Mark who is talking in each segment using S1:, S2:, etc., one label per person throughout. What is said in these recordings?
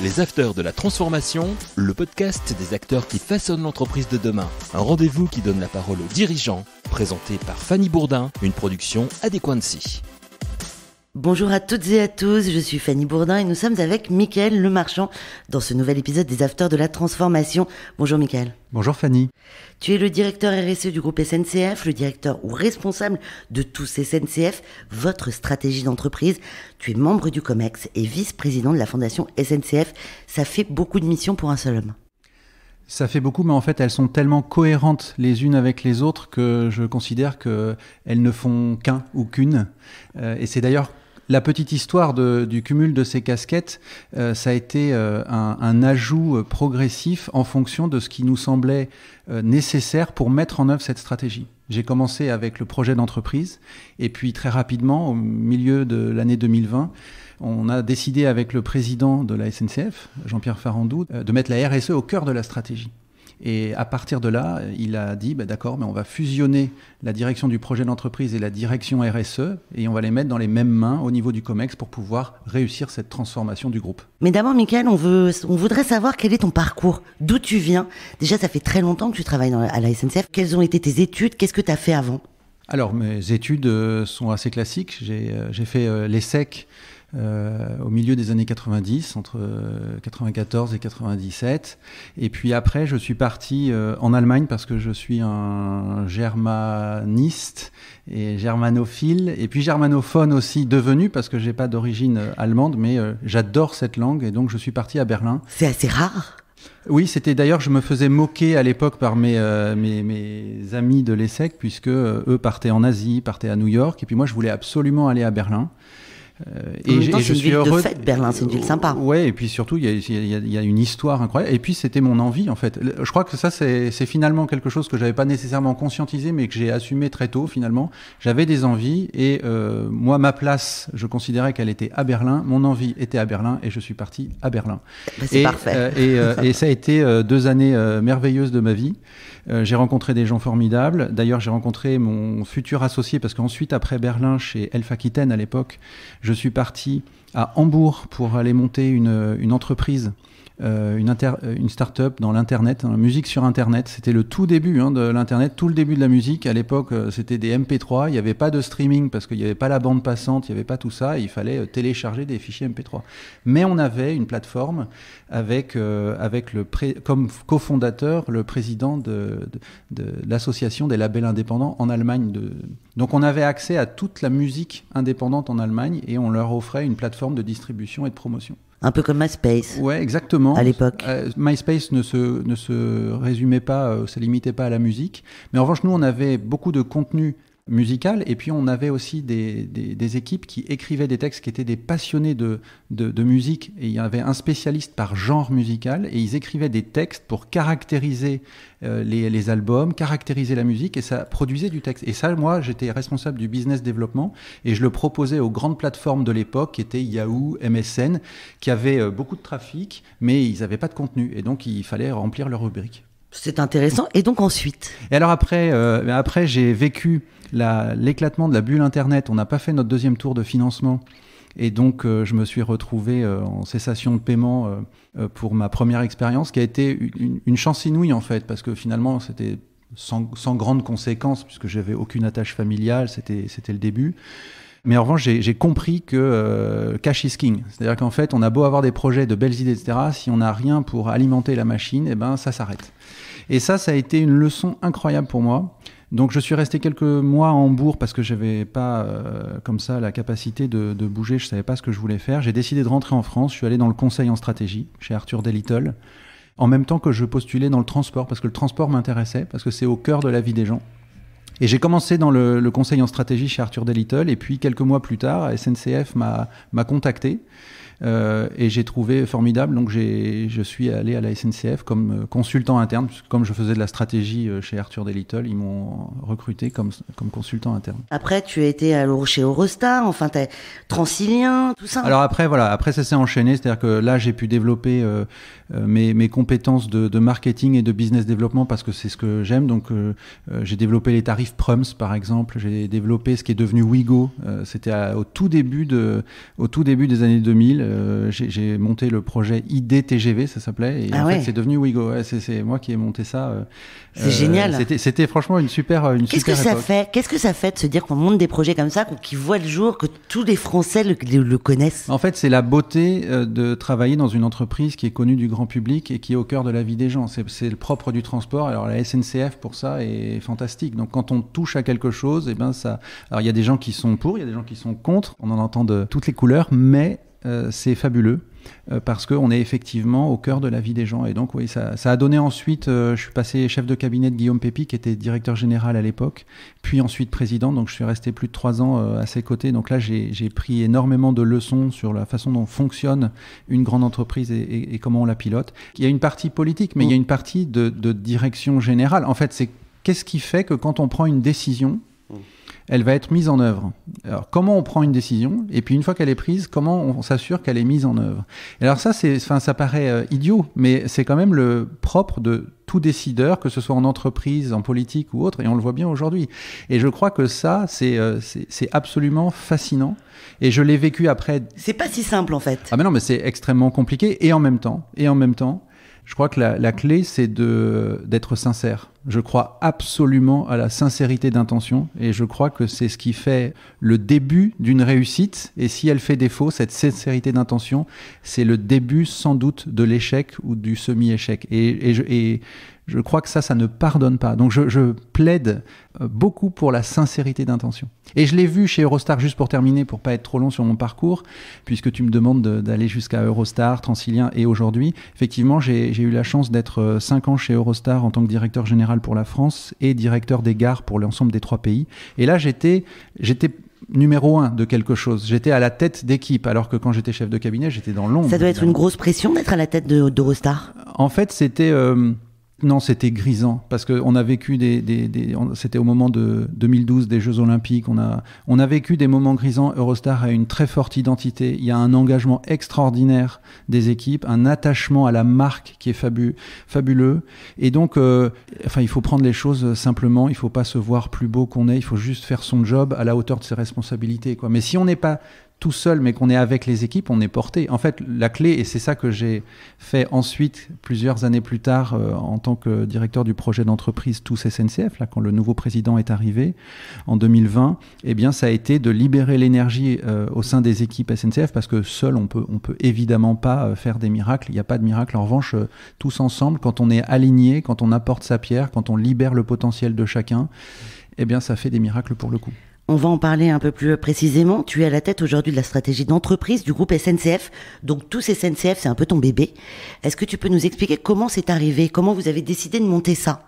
S1: Les Afters de la Transformation, le podcast des acteurs qui façonnent l'entreprise de demain. Un rendez-vous qui donne la parole aux dirigeants, présenté par Fanny Bourdin, une production Adéquancy.
S2: Bonjour à toutes et à tous, je suis Fanny Bourdin et nous sommes avec Mickaël Lemarchand dans ce nouvel épisode des Afters de la Transformation. Bonjour Mickaël.
S3: Bonjour Fanny.
S2: Tu es le directeur RSE du groupe SNCF, le directeur ou responsable de tous SNCF, votre stratégie d'entreprise. Tu es membre du COMEX et vice-président de la fondation SNCF. Ça fait beaucoup de missions pour un seul homme.
S3: Ça fait beaucoup, mais en fait, elles sont tellement cohérentes les unes avec les autres que je considère qu'elles ne font qu'un ou qu'une. Et c'est d'ailleurs la petite histoire du cumul de ces casquettes, ça a été un ajout progressif en fonction de ce qui nous semblait nécessaire pour mettre en œuvre cette stratégie. J'ai commencé avec le projet d'entreprise et puis très rapidement, au milieu de l'année 2020, on a décidé avec le président de la SNCF, Jean-Pierre Farandou, de mettre la RSE au cœur de la stratégie. Et à partir de là, il a dit, d'accord, mais on va fusionner la direction du projet d'entreprise et la direction RSE et on va les mettre dans les mêmes mains au niveau du COMEX pour pouvoir réussir cette transformation du groupe.
S2: Mais d'abord, Mickaël, on voudrait savoir quel est ton parcours, d'où tu viens. Déjà, ça fait très longtemps que tu travailles à la SNCF. Quelles ont été tes études? Qu'est-ce que tu as fait avant?
S3: Alors, mes études sont assez classiques. J'ai fait l'ESSEC au milieu des années 90, entre 94 et 97. Et puis après, je suis parti en Allemagne parce que je suis un germaniste et germanophile. Et puis germanophone aussi devenu parce que j'ai pas d'origine allemande, mais j'adore cette langue et donc je suis parti à Berlin.
S2: C'est assez rare.
S3: Oui, c'était d'ailleurs, je me faisais moquer à l'époque par mes amis de l'ESSEC puisque eux partaient en Asie, partaient à New York. Et puis moi, je voulais absolument aller à Berlin.
S2: Et je suis heureux. C'est une ville de fête, Berlin, c'est une ville sympa.
S3: Ouais, et puis surtout, il y a une histoire incroyable. Et puis, c'était mon envie, en fait. Je crois que ça, c'est finalement quelque chose que j'avais pas nécessairement conscientisé, mais que j'ai assumé très tôt, finalement. J'avais des envies, et moi, ma place, je considérais qu'elle était à Berlin. Mon envie était à Berlin, et je suis parti à Berlin.
S2: C'est parfait.
S3: Et ça a été 2 années merveilleuses de ma vie. J'ai rencontré des gens formidables. D'ailleurs, j'ai rencontré mon futur associé, parce qu'ensuite, après Berlin, chez Elf Aquitaine, à l'époque, je suis parti à Hambourg pour aller monter une entreprise, une start-up dans l'Internet, dans la musique sur Internet. C'était le tout début de l'Internet, tout le début de la musique. À l'époque, c'était des MP3. Il n'y avait pas de streaming parce qu'il n'y avait pas la bande passante, il n'y avait pas tout ça. Il fallait télécharger des fichiers MP3. Mais on avait une plateforme avec comme cofondateur le président de l'association des labels indépendants en Allemagne. Donc on avait accès à toute la musique indépendante en Allemagne et on leur offrait une plateforme de distribution et de promotion.
S2: Un peu comme MySpace.
S3: Ouais, exactement.
S2: À l'époque.
S3: MySpace ne se résumait pas, se limitait pas à la musique. Mais en revanche, nous, on avait beaucoup de contenu musical et puis on avait aussi des équipes qui écrivaient des textes qui étaient des passionnés de musique et il y avait un spécialiste par genre musical et ils écrivaient des textes pour caractériser les albums, caractériser la musique et ça produisait du texte. Et ça, moi, j'étais responsable du business développement et je le proposais aux grandes plateformes de l'époque qui étaient Yahoo, MSN, qui avaient beaucoup de trafic mais ils n'avaient pas de contenu et donc il fallait remplir leur rubrique.
S2: C'est intéressant. Et donc ensuite?
S3: Et alors après j'ai vécu l'éclatement de la bulle Internet. On n'a pas fait notre deuxième tour de financement. Et donc, je me suis retrouvé en cessation de paiement pour ma première expérience, qui a été une chance inouïe, en fait, parce que finalement, c'était sans grande conséquence, puisque j'avais aucune attache familiale, c'était le début. Mais en revanche, j'ai compris que cash is king. C'est-à-dire qu'en fait, on a beau avoir des projets de belles idées, etc. Si on n'a rien pour alimenter la machine, ça s'arrête. Et ça a été une leçon incroyable pour moi. Donc, je suis resté quelques mois à Hambourg parce que j'avais pas comme ça la capacité de bouger. Je savais pas ce que je voulais faire. J'ai décidé de rentrer en France. Je suis allé dans le conseil en stratégie chez Arthur Delittle. En même temps que je postulais dans le transport parce que le transport m'intéressait, parce que c'est au cœur de la vie des gens. Et j'ai commencé dans le conseil en stratégie chez Arthur Delittle et puis quelques mois plus tard, SNCF m'a contacté et j'ai trouvé formidable. Donc je suis allé à la SNCF comme consultant interne, comme je faisais de la stratégie chez Arthur Delittle, ils m'ont recruté comme consultant interne.
S2: Après, tu as été chez Eurostar, enfin t'as Transilien, tout ça.
S3: Alors après ça s'est enchaîné, c'est-à-dire que là j'ai pu développer mes compétences de marketing et de business développement parce que c'est ce que j'aime. Donc j'ai développé les tarifs Prums par exemple, j'ai développé ce qui est devenu Wigo. C'était au tout début des années 2000. J'ai monté le projet IDTGV, ça s'appelait. Et fait, c'est devenu Ouigo. Ouais, c'est moi qui ai monté ça.
S2: C'est génial.
S3: C'était franchement une super époque.
S2: Qu'est-ce que ça fait de se dire qu'on monte des projets comme ça, qui voient le jour, que tous les Français le connaissent?
S3: En fait, c'est la beauté de travailler dans une entreprise qui est connue du grand public et qui est au cœur de la vie des gens. C'est le propre du transport. Alors la SNCF pour ça est fantastique. Donc quand on touche à quelque chose, ça. Alors il y a des gens qui sont pour, il y a des gens qui sont contre. On en entend de toutes les couleurs, mais c'est fabuleux. Parce qu'on est effectivement au cœur de la vie des gens. Et donc, oui, ça a donné ensuite... je suis passé chef de cabinet de Guillaume Pépi, qui était directeur général à l'époque, puis ensuite président. Donc, je suis resté plus de 3 ans à ses côtés. Donc là, j'ai pris énormément de leçons sur la façon dont fonctionne une grande entreprise et comment on la pilote. Il y a une partie politique, mais il y a une partie de direction générale. En fait, c'est qu'est-ce qui fait que quand on prend une décision... elle va être mise en œuvre. Alors, comment on prend une décision? Et puis, une fois qu'elle est prise, comment on s'assure qu'elle est mise en œuvre? Et alors ça paraît idiot, mais c'est quand même le propre de tout décideur, que ce soit en entreprise, en politique ou autre, et on le voit bien aujourd'hui. Et je crois que ça, c'est absolument fascinant. Et je l'ai vécu après...
S2: C'est pas si simple, en fait.
S3: Ah mais non, mais c'est extrêmement compliqué. Et en même temps, je crois que la clé, c'est d'être sincère. Je crois absolument à la sincérité d'intention et je crois que c'est ce qui fait le début d'une réussite. Et si elle fait défaut, cette sincérité d'intention, c'est le début sans doute de l'échec ou du semi-échec. Et je crois que ça ne pardonne pas. Donc je plaide beaucoup pour la sincérité d'intention. Et je l'ai vu chez Eurostar, juste pour terminer, pour pas être trop long sur mon parcours, puisque tu me demandes d'aller jusqu'à Eurostar, Transilien et aujourd'hui. Effectivement, j'ai eu la chance d'être 5 ans chez Eurostar en tant que directeur général pour la France et directeur des gares pour l'ensemble des 3 pays. Et là, j'étais numéro 1 de quelque chose. J'étais à la tête d'équipe, alors que quand j'étais chef de cabinet, j'étais dans l'ombre.
S2: Ça doit être une grosse pression d'être à la tête d'Eurostar.
S3: En fait, c'était... non, c'était grisant parce qu'on a vécu c'était au moment de 2012 des Jeux Olympiques. On a vécu des moments grisants. Eurostar a une très forte identité. Il y a un engagement extraordinaire des équipes, un attachement à la marque qui est fabuleux. Et donc, il faut prendre les choses simplement. Il faut pas se voir plus beau qu'on est. Il faut juste faire son job à la hauteur de ses responsabilités, quoi. Mais si on n'est pas tout seul, mais qu'on est avec les équipes, on est porté. En fait, la clé, et c'est ça que j'ai fait ensuite, plusieurs années plus tard, en tant que directeur du projet d'entreprise Tous SNCF, là, quand le nouveau président est arrivé, en 2020, ça a été de libérer l'énergie au sein des équipes SNCF, parce que seul, on peut évidemment pas faire des miracles. Il n'y a pas de miracle. En revanche, tous ensemble, quand on est aligné, quand on apporte sa pierre, quand on libère le potentiel de chacun, ça fait des miracles pour le coup.
S2: On va en parler un peu plus précisément. Tu es à la tête aujourd'hui de la stratégie d'entreprise du groupe SNCF. Donc tous SNCF, c'est un peu ton bébé. Est-ce que tu peux nous expliquer comment c'est arrivé? Comment vous avez décidé de monter ça?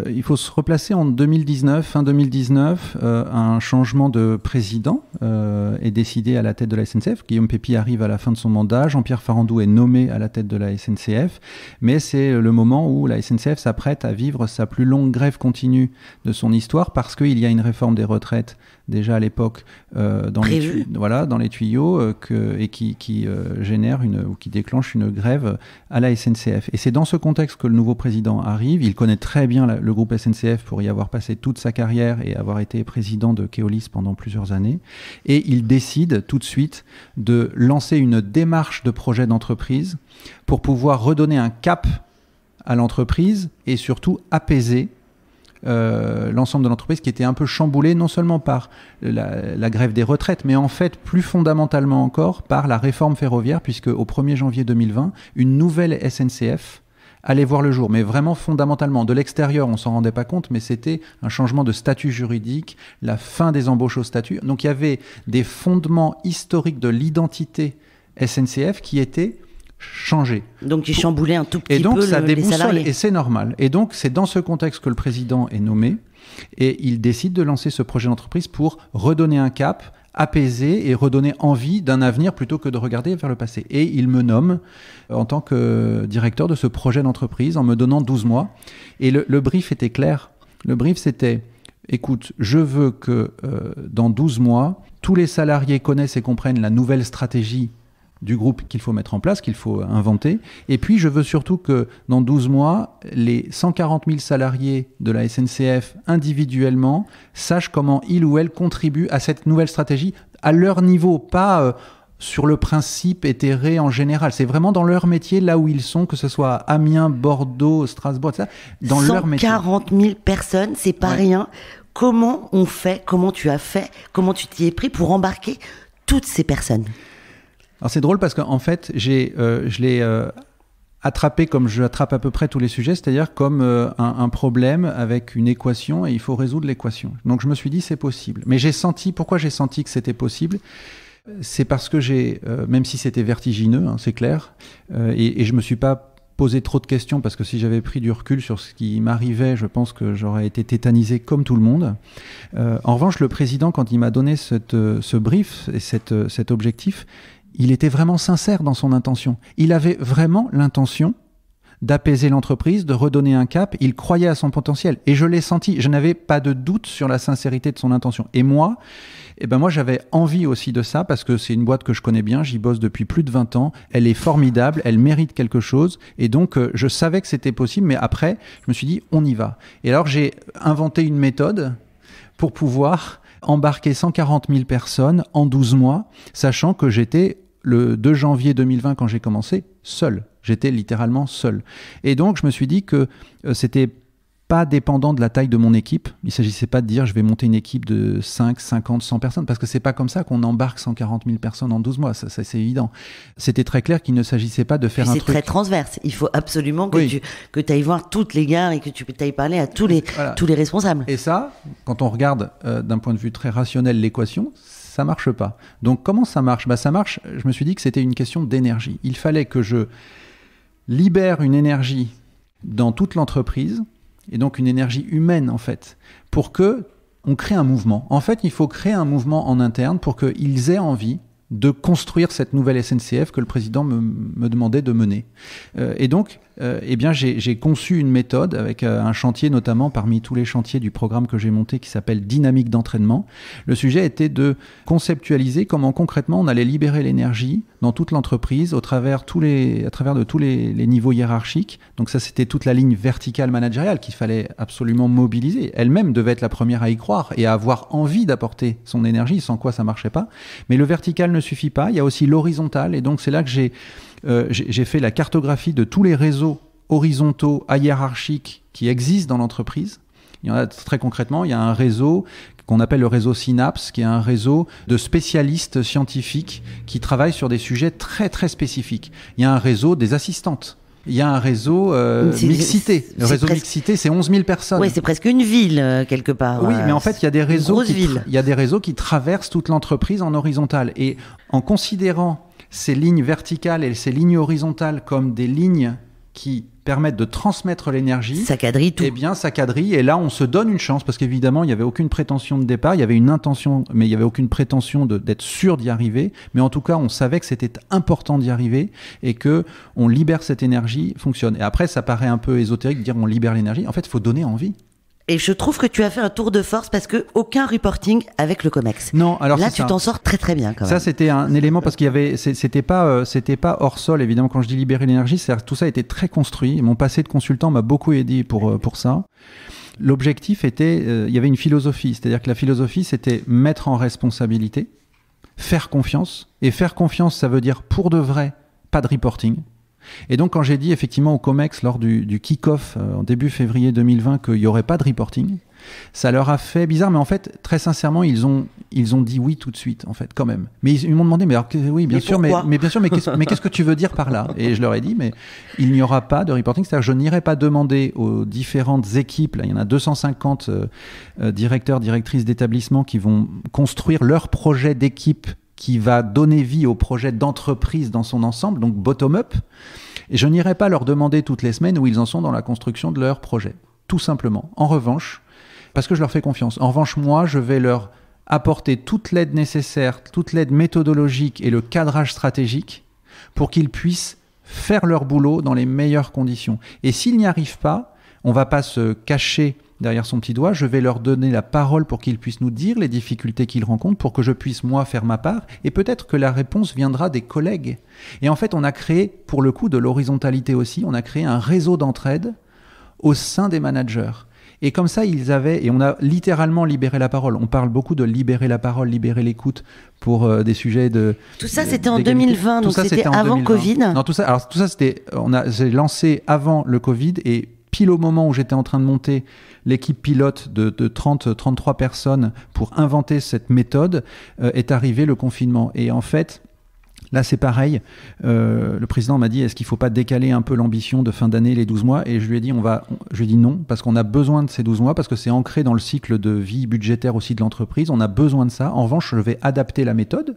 S3: Il faut se replacer en 2019, fin 2019, un changement de président est décidé à la tête de la SNCF. Guillaume Pépi arrive à la fin de son mandat, Jean-Pierre Farandou est nommé à la tête de la SNCF, mais c'est le moment où la SNCF s'apprête à vivre sa plus longue grève continue de son histoire parce qu'il y a une réforme des retraites déjà à l'époque dans les tuyaux et qui génère qui déclenche une grève à la SNCF. Et c'est dans ce contexte que le nouveau président arrive. Il connaît très bien le groupe SNCF pour y avoir passé toute sa carrière et avoir été président de Keolis pendant plusieurs années. Et il décide tout de suite de lancer une démarche de projet d'entreprise pour pouvoir redonner un cap à l'entreprise et surtout apaiser l'ensemble de l'entreprise qui était un peu chamboulée non seulement par la grève des retraites, mais en fait plus fondamentalement encore par la réforme ferroviaire, puisque au 1er janvier 2020, une nouvelle SNCF allait voir le jour, mais vraiment fondamentalement. De l'extérieur, on s'en rendait pas compte, mais c'était un changement de statut juridique, la fin des embauches au statut. Donc il y avait des fondements historiques de l'identité SNCF qui étaient changé.
S2: Donc il chamboulait un tout petit peu les salariés. Et donc ça déboussole,
S3: et c'est normal. Et donc c'est dans ce contexte que le président est nommé et il décide de lancer ce projet d'entreprise pour redonner un cap, apaiser et redonner envie d'un avenir plutôt que de regarder vers le passé. Et il me nomme en tant que directeur de ce projet d'entreprise en me donnant 12 mois. Et le brief était clair. Le brief c'était: écoute, je veux que dans 12 mois, tous les salariés connaissent et comprennent la nouvelle stratégie du groupe qu'il faut mettre en place, qu'il faut inventer. Et puis, je veux surtout que dans 12 mois, les 140 000 salariés de la SNCF individuellement sachent comment ils ou elles contribuent à cette nouvelle stratégie à leur niveau, pas sur le principe éthéré en général. C'est vraiment dans leur métier, là où ils sont, que ce soit à Amiens, Bordeaux, Strasbourg, etc. Dans leur métier.
S2: 140 000 personnes, c'est pas rien. Comment on fait, comment tu as fait, comment tu t'y es pris pour embarquer toutes ces personnes?
S3: Alors c'est drôle parce qu'en fait, je l'ai attrapé comme je attrape à peu près tous les sujets, c'est-à-dire comme un problème avec une équation et il faut résoudre l'équation. Donc je me suis dit c'est possible. Mais pourquoi j'ai senti que c'était possible? C'est parce que même si c'était vertigineux, hein, c'est clair, et je me suis pas posé trop de questions parce que si j'avais pris du recul sur ce qui m'arrivait, je pense que j'aurais été tétanisé comme tout le monde. En revanche, le président, quand il m'a donné ce brief et cet objectif, il était vraiment sincère dans son intention. Il avait vraiment l'intention d'apaiser l'entreprise, de redonner un cap. Il croyait à son potentiel. Et je l'ai senti. Je n'avais pas de doute sur la sincérité de son intention. Et moi, j'avais envie aussi de ça parce que c'est une boîte que je connais bien. J'y bosse depuis plus de 20 ans. Elle est formidable. Elle mérite quelque chose. Et donc, je savais que c'était possible. Mais après, je me suis dit, on y va. Et alors, j'ai inventé une méthode pour pouvoir embarquer 140 000 personnes en 12 mois, sachant que j'étais le 2 janvier 2020, quand j'ai commencé, seul. J'étais littéralement seul. Et donc, je me suis dit que c'était pas dépendant de la taille de mon équipe. Il s'agissait pas de dire je vais monter une équipe de 5, 50, 100 personnes, parce que c'est pas comme ça qu'on embarque 140 000 personnes en 12 mois. Ça c'est évident. C'était très clair qu'il ne s'agissait pas de faire un truc...
S2: C'est très transverse. Il faut absolument que tu ailles voir toutes les gares et que tu ailles parler à tous les responsables.
S3: Et ça, quand on regarde d'un point de vue très rationnel l'équation, ça marche pas. Donc comment ça marche? Ça marche, je me suis dit que c'était une question d'énergie. Il fallait que je libère une énergie dans toute l'entreprise, et donc une énergie humaine en fait, pour que on crée un mouvement. En fait, il faut créer un mouvement en interne pour qu'ils aient envie de construire cette nouvelle SNCF que le président me demandait de mener. Et donc, j'ai conçu une méthode avec un chantier, notamment parmi tous les chantiers du programme que j'ai monté qui s'appelle Dynamique d'entraînement. Le sujet était de conceptualiser comment concrètement on allait libérer l'énergie dans toute l'entreprise à travers de tous les niveaux hiérarchiques. Donc ça, c'était toute la ligne verticale managériale qu'il fallait absolument mobiliser. Elle-même devait être la première à y croire et à avoir envie d'apporter son énergie, sans quoi ça marchait pas. Mais le vertical ne suffit pas. Il y a aussi l'horizontal. Et donc c'est là que j'ai fait la cartographie de tous les réseaux horizontaux hiérarchiques qui existent dans l'entreprise. Il y en a très concrètement, il y a un réseau qu'on appelle le réseau Synapse, qui est un réseau de spécialistes scientifiques qui travaillent sur des sujets très très spécifiques. Il y a un réseau des assistantes. Il y a un réseau mixité. Le réseau mixité, c'est 11 000 personnes.
S2: Oui, c'est presque une ville, quelque part.
S3: Oui, mais en fait, il y a des réseaux qui traversent toute l'entreprise en horizontal. Et en considérant ces lignes verticales et ces lignes horizontales comme des lignes qui permettent de transmettre l'énergie.
S2: Ça quadrille tout.
S3: Eh bien, ça quadrille. Et là, on se donne une chance parce qu'évidemment, il n'y avait aucune prétention de départ. Il y avait une intention, mais il n'y avait aucune prétention d'être sûr d'y arriver. Mais en tout cas, on savait que c'était important d'y arriver et que on libère cette énergie, fonctionne. Et après, ça paraît un peu ésotérique de dire on libère l'énergie. En fait, il faut donner envie.
S2: Et je trouve que tu as fait un tour de force parce que aucun reporting avec le COMEX.
S3: Non, alors
S2: là, tu t'en sors très très bien quand même.
S3: Ça, c'était un élément parce qu'il y avait, c'était pas hors sol évidemment. Quand je dis libérer l'énergie, tout ça a été très construit. Mon passé de consultant m'a beaucoup aidé pour ça. L'objectif était, il y avait une philosophie, c'est-à-dire que la philosophie, c'était mettre en responsabilité, faire confiance. Et faire confiance, ça veut dire pour de vrai, pas de reporting. Et donc, quand j'ai dit effectivement au COMEX lors du kick-off en début février 2020 qu'il n'y aurait pas de reporting, ça leur a fait bizarre, mais en fait, très sincèrement, ils ont dit oui tout de suite, en fait, quand même. Mais ils m'ont demandé, mais alors, oui, bien sûr, mais qu'est-ce que tu veux dire par là? Et je leur ai dit, mais il n'y aura pas de reporting, c'est-à-dire je n'irai pas demander aux différentes équipes, là, il y en a 250 directeurs, directrices d'établissements qui vont construire leur projet d'équipe qui va donner vie au projet d'entreprise dans son ensemble, donc bottom-up. Et je n'irai pas leur demander toutes les semaines où ils en sont dans la construction de leur projet, tout simplement. En revanche, parce que je leur fais confiance, en revanche, moi, je vais leur apporter toute l'aide nécessaire, toute l'aide méthodologique et le cadrage stratégique pour qu'ils puissent faire leur boulot dans les meilleures conditions. Et s'ils n'y arrivent pas, on ne va pas se cacher derrière son petit doigt, je vais leur donner la parole pour qu'ils puissent nous dire les difficultés qu'ils rencontrent, pour que je puisse, moi, faire ma part, et peut-être que la réponse viendra des collègues. Et en fait, on a créé, pour le coup de l'horizontalité aussi, on a créé un réseau d'entraide au sein des managers. Et comme ça, et on a littéralement libéré la parole. On parle beaucoup de libérer la parole, libérer l'écoute pour des sujets de...
S2: Tout ça, c'était en 2020, donc c'était avant Covid.
S3: Non, tout ça, j'ai lancé avant le Covid, et pile au moment où j'étais en train de monter l'équipe pilote de 33 personnes pour inventer cette méthode, est arrivé le confinement. Et en fait, là, c'est pareil. Le président m'a dit, est-ce qu'il ne faut pas décaler un peu l'ambition de fin d'année, les 12 mois ? Et je lui ai dit, non, parce qu'on a besoin de ces 12 mois, parce que c'est ancré dans le cycle de vie budgétaire aussi de l'entreprise. On a besoin de ça. En revanche, je vais adapter la méthode.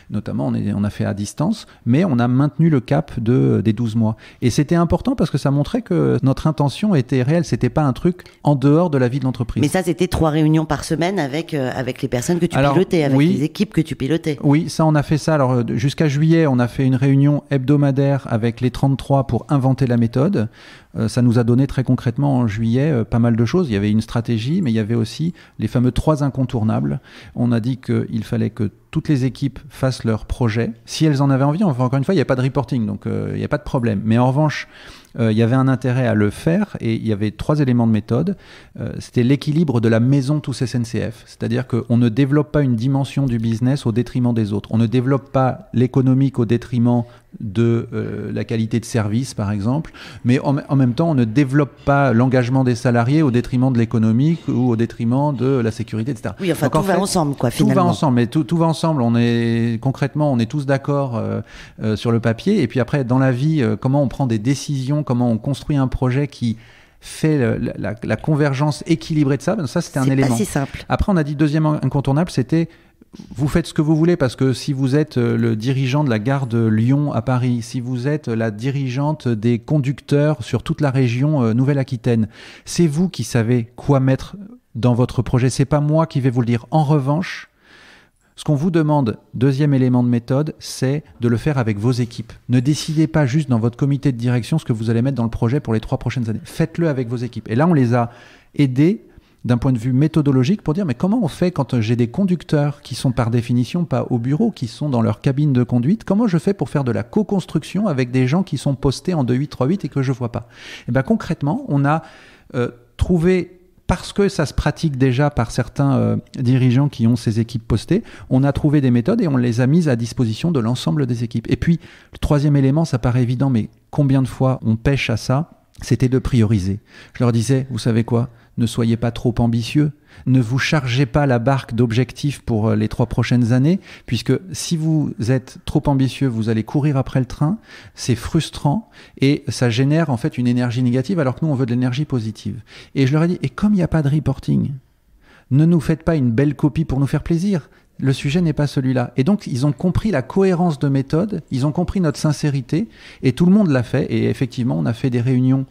S3: Notamment, on a fait à distance, mais on a maintenu le cap des 12 mois. Et c'était important parce que ça montrait que notre intention était réelle. C'était pas un truc en dehors de la vie de l'entreprise.
S2: Mais ça, c'était 3 réunions par semaine avec les personnes que tu pilotais, avec les équipes que tu pilotais.
S3: Oui, ça, on a fait ça. Alors, jusqu'à juillet, on a fait une réunion hebdomadaire avec les 33 pour inventer la méthode. Ça nous a donné très concrètement en juillet pas mal de choses. Il y avait une stratégie, mais il y avait aussi les fameux 3 incontournables. On a dit qu'il fallait que toutes les équipes fassent leur projet, si elles en avaient envie. Enfin, encore une fois, il n'y a pas de reporting, donc il n'y a pas de problème. Mais en revanche, il y avait un intérêt à le faire, et il y avait 3 éléments de méthode. C'était l'équilibre de la maison tous SNCF. C'est-à-dire qu'on ne développe pas une dimension du business au détriment des autres. On ne développe pas l'économique au détriment de la qualité de service, par exemple. Mais en même temps, on ne développe pas l'engagement des salariés au détriment de l'économique ou au détriment de la sécurité, etc.
S2: Oui, enfin, donc, tout va ensemble, quoi, finalement.
S3: Tout va ensemble, mais tout va ensemble. Concrètement, on est tous d'accord sur le papier. Et puis après, dans la vie, comment on prend des décisions, comment on construit un projet qui fait la convergence équilibrée de ça, ça c'était un élément.
S2: C'est pas si simple.
S3: Après, on a dit deuxième incontournable, c'était vous faites ce que vous voulez, parce que si vous êtes le dirigeant de la gare de Lyon à Paris, si vous êtes la dirigeante des conducteurs sur toute la région Nouvelle-Aquitaine, c'est vous qui savez quoi mettre dans votre projet. C'est pas moi qui vais vous le dire. En revanche, ce qu'on vous demande, deuxième élément de méthode, c'est de le faire avec vos équipes. Ne décidez pas juste dans votre comité de direction ce que vous allez mettre dans le projet pour les 3 prochaines années. Faites-le avec vos équipes. Et là, on les a aidés d'un point de vue méthodologique pour dire mais comment on fait quand j'ai des conducteurs qui sont par définition pas au bureau, qui sont dans leur cabine de conduite, comment je fais pour faire de la co-construction avec des gens qui sont postés en 2-8, 3-8 et que je vois pas. Et bien concrètement, on a trouvé, parce que ça se pratique déjà par certains dirigeants qui ont ces équipes postées, on a trouvé des méthodes et on les a mises à disposition de l'ensemble des équipes. Et puis, le 3e élément, ça paraît évident, mais combien de fois on pêche à ça, c'était de prioriser. Je leur disais, vous savez quoi ? Ne soyez pas trop ambitieux. Ne vous chargez pas la barque d'objectifs pour les 3 prochaines années, puisque si vous êtes trop ambitieux, vous allez courir après le train. C'est frustrant et ça génère en fait une énergie négative, alors que nous, on veut de l'énergie positive. Et je leur ai dit, et comme il n'y a pas de reporting, ne nous faites pas une belle copie pour nous faire plaisir. Le sujet n'est pas celui-là. Et donc, ils ont compris la cohérence de méthode, ils ont compris notre sincérité, et tout le monde l'a fait. Et effectivement, on a fait des réunions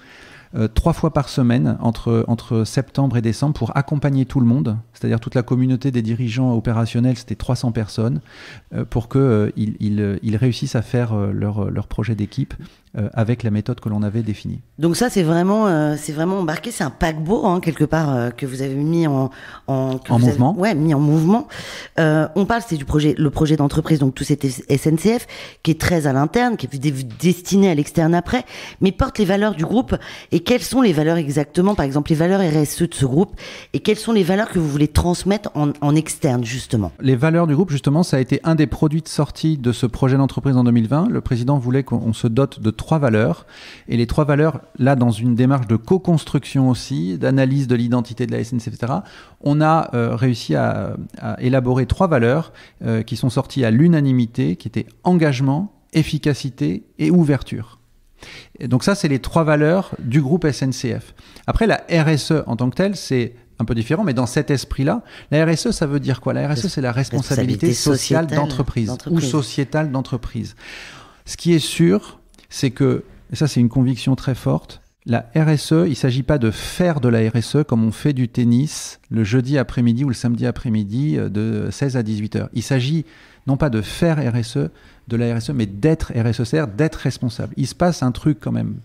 S3: 3 fois par semaine entre septembre et décembre pour accompagner tout le monde, c'est-à-dire toute la communauté des dirigeants opérationnels, c'était 300 personnes, pour qu'ils réussissent à faire leur projet d'équipe avec la méthode que l'on avait définie.
S2: Donc ça, c'est vraiment embarqué, c'est un paquebot quelque part que vous avez mis en
S3: mouvement.
S2: Mis en mouvement. On parle, c'est le projet d'entreprise, donc tout c'était SNCF, qui est très à l'interne, qui est destiné à l'externe après, mais porte les valeurs du groupe. Et quelles sont les valeurs exactement, par exemple les valeurs RSE de ce groupe, et quelles sont les valeurs que vous voulez transmettre en externe justement?
S3: Les valeurs du groupe, justement, ça a été un des produits de sortie de ce projet d'entreprise en 2020. Le président voulait qu'on se dote de 3 valeurs, et les 3 valeurs, là, dans une démarche de co-construction aussi, d'analyse de l'identité de la SNCF, etc., on a réussi à élaborer 3 valeurs qui sont sorties à l'unanimité, qui étaient engagement, efficacité et ouverture. Et donc ça, c'est les 3 valeurs du groupe SNCF. Après, la RSE en tant que telle, c'est un peu différent, mais dans cet esprit-là, la RSE, ça veut dire quoi? La RSE, c'est la responsabilité sociale d'entreprise ou sociétale d'entreprise. Ce qui est sûr, c'est que, et ça c'est une conviction très forte, la RSE, il ne s'agit pas de faire de la RSE comme on fait du tennis le jeudi après-midi ou le samedi après-midi de 16 à 18h. Il s'agit non pas de faire RSE, de la RSE, mais d'être RSE, c'est-à-dire d'être responsable. Il se passe un truc quand même,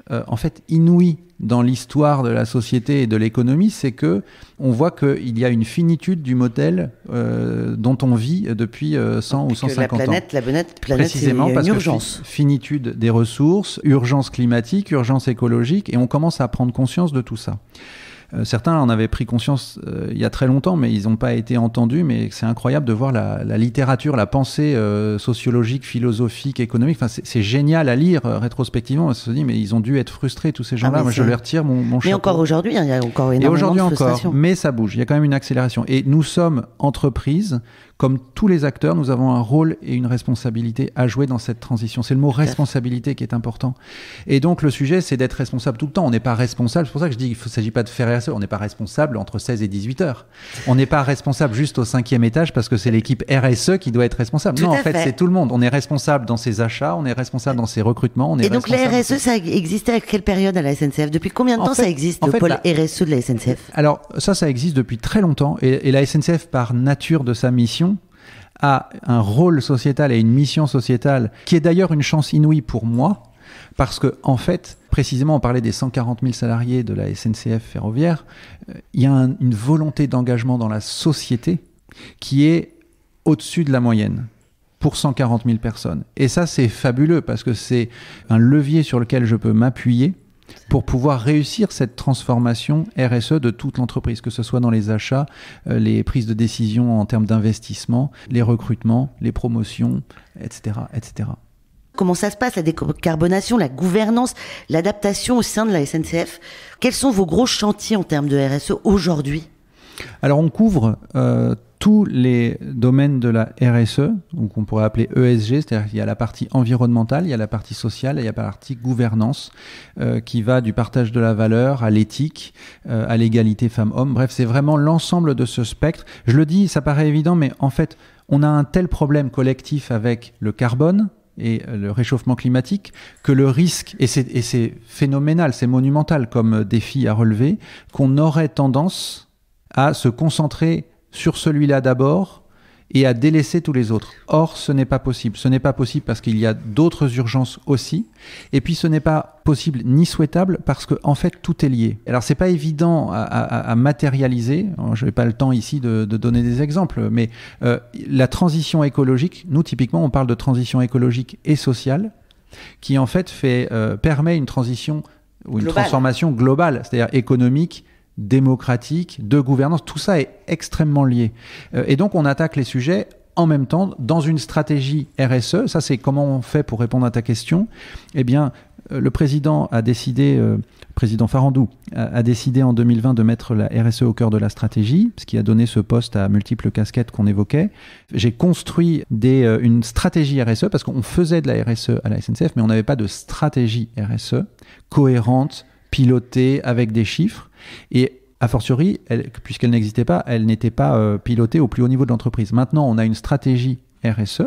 S3: en fait, inouï dans l'histoire de la société et de l'économie, c'est que on voit qu'il y a une finitude du modèle dont on vit depuis 100 ou 150 ans.
S2: La planète,
S3: précisément
S2: c'est
S3: parce
S2: une urgence.
S3: Que finitude des ressources, urgence climatique, urgence écologique, et on commence à prendre conscience de tout ça. Certains en avaient pris conscience il y a très longtemps, mais ils n'ont pas été entendus. Mais c'est incroyable de voir la littérature, la pensée sociologique, philosophique, économique. Enfin, c'est génial à lire rétrospectivement. On se dit, mais ils ont dû être frustrés, tous ces gens-là. Moi, je leur tire mon chapeau.
S2: Mais encore aujourd'hui, il y a encore énormément de frustration.
S3: Mais ça bouge. Il y a quand même une accélération. Et nous sommes entreprises. Comme tous les acteurs, nous avons un rôle et une responsabilité à jouer dans cette transition. C'est le mot responsabilité qui est important. Et donc, le sujet, c'est d'être responsable tout le temps. On n'est pas responsable. C'est pour ça que je dis qu'il ne s'agit pas de faire RSE. On n'est pas responsable entre 16 et 18 heures. On n'est pas responsable juste au 5e étage parce que c'est l'équipe RSE qui doit être responsable. Non, en fait, c'est tout le monde. On est responsable dans ses achats, on est responsable dans ses recrutements.
S2: Et donc, la RSE, ça existait à quelle période à la SNCF? Depuis combien de temps ça existe, le pôle RSE de la SNCF?
S3: Alors, ça existe depuis très longtemps. Et la SNCF, par nature de sa mission, a un rôle sociétal et une mission sociétale qui est d'ailleurs une chance inouïe pour moi parce que en fait, précisément on parlait des 140 000 salariés de la SNCF ferroviaire, il y a une volonté d'engagement dans la société qui est au-dessus de la moyenne pour 140 000 personnes. Et ça c'est fabuleux parce que c'est un levier sur lequel je peux m'appuyer pour pouvoir réussir cette transformation RSE de toute l'entreprise, que ce soit dans les achats, les prises de décision en termes d'investissement, les recrutements, les promotions, etc., etc.
S2: Comment ça se passe, la décarbonation, la gouvernance, l'adaptation au sein de la SNCF? Quels sont vos gros chantiers en termes de RSE aujourd'hui?
S3: Alors on couvre tous les domaines de la RSE, donc on pourrait appeler ESG, c'est-à-dire qu'il y a la partie environnementale, il y a la partie sociale, et il y a la partie gouvernance qui va du partage de la valeur à l'éthique, à l'égalité femmes-hommes. Bref, c'est vraiment l'ensemble de ce spectre. Je le dis, ça paraît évident, mais en fait, on a un tel problème collectif avec le carbone et le réchauffement climatique, que le risque, et c'est phénoménal, c'est monumental comme défi à relever, qu'on aurait tendance à se concentrer sur celui-là d'abord et à délaisser tous les autres. Or, ce n'est pas possible. Ce n'est pas possible parce qu'il y a d'autres urgences aussi. Et puis, ce n'est pas possible ni souhaitable parce que, en fait, tout est lié. Alors, c'est pas évident à matérialiser. Je n'ai pas le temps ici de donner des exemples, mais la transition écologique, nous, typiquement, on parle de transition écologique et sociale qui, en fait, permet une transition ou une transformation globale, c'est-à-dire économique, démocratique, de gouvernance, tout ça est extrêmement lié. Et donc, on attaque les sujets en même temps dans une stratégie RSE. Ça, c'est comment on fait pour répondre à ta question. Eh bien, le président a décidé, président Farandou, a décidé en 2020 de mettre la RSE au cœur de la stratégie, ce qui a donné ce poste à multiples casquettes qu'on évoquait. J'ai construit une stratégie RSE parce qu'on faisait de la RSE à la SNCF, mais on n'avait pas de stratégie RSE cohérente, pilotée avec des chiffres. Et a fortiori, puisqu'elle n'existait pas, elle n'était pas pilotée au plus haut niveau de l'entreprise. Maintenant, on a une stratégie RSE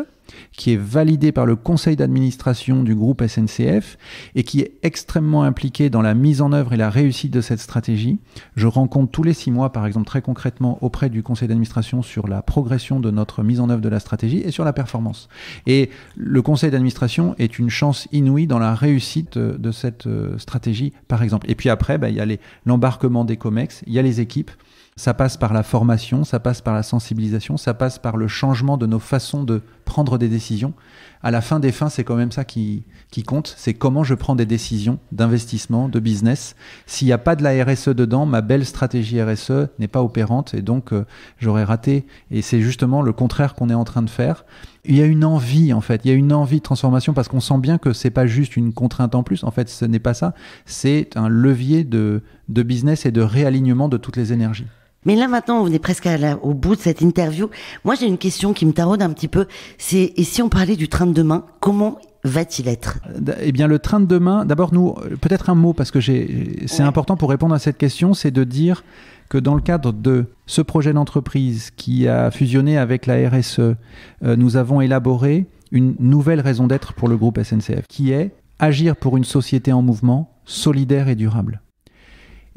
S3: qui est validée par le conseil d'administration du groupe SNCF et qui est extrêmement impliqué dans la mise en œuvre et la réussite de cette stratégie. Je rencontre tous les 6 mois, par exemple, très concrètement auprès du conseil d'administration sur la progression de notre mise en œuvre de la stratégie et sur la performance. Et le conseil d'administration est une chance inouïe dans la réussite de cette stratégie, par exemple. Et puis après, il y a l'embarquement des COMEX, il y a les équipes. Ça passe par la formation, ça passe par la sensibilisation, ça passe par le changement de nos façons de prendre des décisions. À la fin des fins, c'est quand même ça qui compte. C'est comment je prends des décisions d'investissement, de business. S'il n'y a pas de la RSE dedans, ma belle stratégie RSE n'est pas opérante et donc j'aurais raté. Et c'est justement le contraire qu'on est en train de faire. Il y a une envie, en fait. Il y a une envie de transformation parce qu'on sent bien que c'est pas juste une contrainte en plus. En fait, ce n'est pas ça. C'est un levier de business et de réalignement de toutes les énergies.
S2: Mais là, maintenant, on est presque au bout de cette interview. Moi, j'ai une question qui me taraude un petit peu. Et si on parlait du train de demain, comment va-t-il être?
S3: Eh bien, le train de demain, d'abord, nous, peut-être un mot, parce que c'est important pour répondre à cette question, c'est de dire que dans le cadre de ce projet d'entreprise qui a fusionné avec la RSE, nous avons élaboré une nouvelle raison d'être pour le groupe SNCF, qui est agir pour une société en mouvement, solidaire et durable.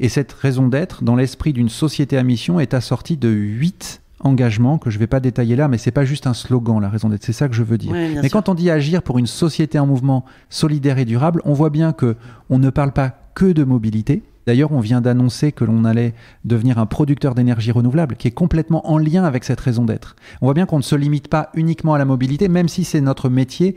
S3: Et cette raison d'être, dans l'esprit d'une société à mission, est assortie de 8 engagements que je ne vais pas détailler là, mais ce n'est pas juste un slogan, la raison d'être, c'est ça que je veux dire.
S2: Oui,
S3: mais quand on dit agir pour une société en mouvement solidaire et durable, on voit bien qu'on ne parle pas que de mobilité. D'ailleurs, on vient d'annoncer que l'on allait devenir un producteur d'énergie renouvelable, qui est complètement en lien avec cette raison d'être. On voit bien qu'on ne se limite pas uniquement à la mobilité, même si c'est notre métier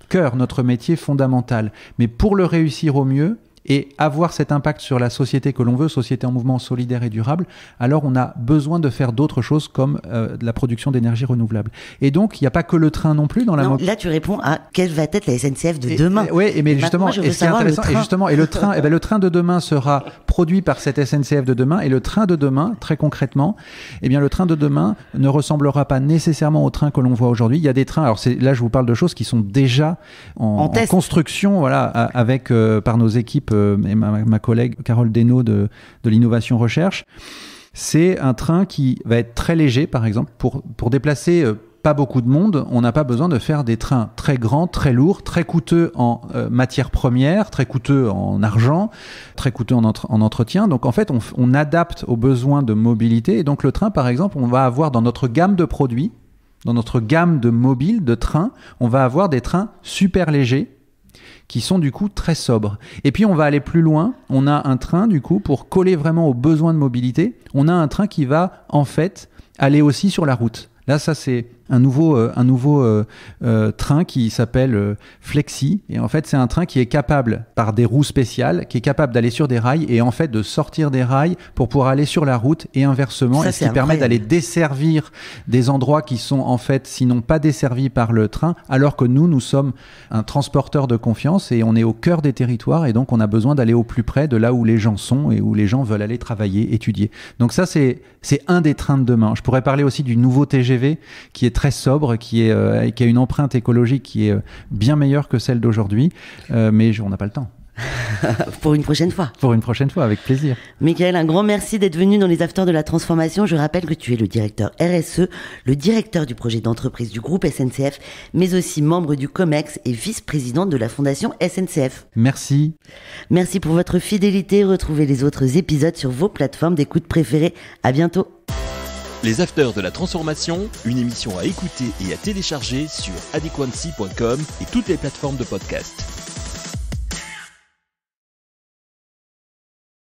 S3: cœur, notre métier fondamental. Mais pour le réussir au mieux, et avoir cet impact sur la société que l'on veut, société en mouvement solidaire et durable, alors on a besoin de faire d'autres choses comme de la production d'énergie renouvelable. Et donc, il n'y a pas que le train non plus dans la mobilité.
S2: Là, tu réponds à quelle va être la SNCF de demain.
S3: Oui, mais justement, et ce qui est intéressant, le train de demain sera produit par cette SNCF de demain, et le train de demain, très concrètement, le train de demain ne ressemblera pas nécessairement au train que l'on voit aujourd'hui. Il y a des trains, alors là je vous parle de choses qui sont déjà en construction, voilà, avec par nos équipes et ma collègue Carole Desnaux de l'innovation recherche. C'est un train qui va être très léger, par exemple, pour déplacer pas beaucoup de monde. On n'a pas besoin de faire des trains très grands, très lourds, très coûteux en matières premières, très coûteux en argent, très coûteux en entretien. Donc en fait, on adapte aux besoins de mobilité. Et donc le train, par exemple, on va avoir dans notre gamme de produits, dans notre gamme de mobiles, de trains, on va avoir des trains super légers qui sont du coup très sobres. Et puis on va aller plus loin, on a un train du coup pour coller vraiment aux besoins de mobilité, on a un train qui va en fait aller aussi sur la route. Là, ça c'est un nouveau train qui s'appelle Flexi. Et en fait, c'est un train qui est capable, par des roues spéciales, qui est capable d'aller sur des rails et en fait de sortir des rails pour pouvoir aller sur la route et inversement. Et ce qui permet d'aller desservir des endroits qui sont en fait, sinon pas desservis par le train, alors que nous sommes un transporteur de confiance et on est au cœur des territoires et donc on a besoin d'aller au plus près de là où les gens sont et où les gens veulent aller travailler, étudier. Donc ça, c'est un des trains de demain. Je pourrais parler aussi du nouveau TGV qui est très sobre, qui a une empreinte écologique qui est bien meilleure que celle d'aujourd'hui, mais on n'a pas le temps.
S2: Pour une prochaine fois.
S3: Pour une prochaine fois, avec plaisir.
S2: Michaël, un grand merci d'être venu dans les Afters de la Transformation. Je rappelle que tu es le directeur RSE, le directeur du projet d'entreprise du groupe SNCF, mais aussi membre du COMEX et vice-président de la fondation SNCF.
S3: Merci.
S2: Merci pour votre fidélité. Retrouvez les autres épisodes sur vos plateformes d'écoute préférées. À bientôt.
S1: Les Afters de la Transformation, une émission à écouter et à télécharger sur adequancy.com et toutes les plateformes de podcast.